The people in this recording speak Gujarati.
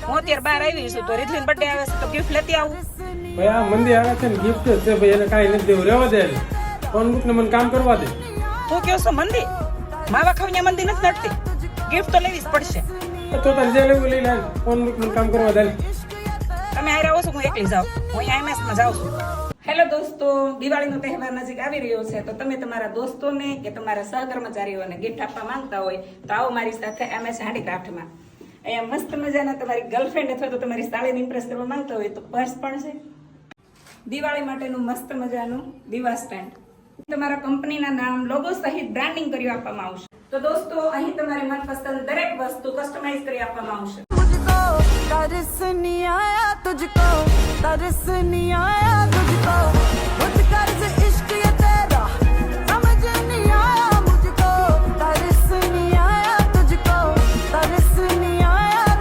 હું અત્યારે બહાર આવી છું તો રીધલીન બર્થડે આવે છે તો ગિફ્ટ લેતી આવું. ભાઈ આ મંદી આવે છે ને ગિફ્ટ જ છે ભાઈ, એને કાંઈ નથી દેવું, રહેવા દે. ફોન મૂક ને મને કામ કરવા દે. હું કહો છો મંદી? માવા ખાવીને મંદી નથી નડતી, ગિફ્ટ તો લેવી જ પડશે. તો તારે જે લેવું લઈ લે, ફોન મૂક મને કામ કરવા દે. તમે હારે આવો છો, હું એકલી જાઉં, હું અહીંયા MS માં જાઉં છું. હેલો દોસ્તો, દિવાળીનો તહેવાર નજીક આવી રહ્યો છે તો તમે તમારા દોસ્તોને કે તમારા સહકર્મચારીઓને ગિફ્ટ આપવા માંગતા હોય તો આવો મારી સાથે MS હેન્ડીક્રાફ્ટમાં. અહીંયા મસ્ત મજાના તમારી ગર્લફ્રેન્ડ અથવા તો તમારી સાળીને ઇમ્પ્રેસ કરવા માંગતા હોય તો પર્સ પણ છે. દિવાળી માટેનું મસ્ત મજાનું દીવા સ્ટેન્ડ, તમારા કંપનીના નામ, લોગો સહિત બ્રાન્ડિંગ કરી આપવામાં આવશે. તો દોસ્તો અહીં તમારી મનપસંદ દરેક વસ્તુ કસ્ટમાઇઝ કરી આપવામાં આવશે. तरस नहीं आया तुझको, तरस नहीं आया तुझको, मुझ कर्ज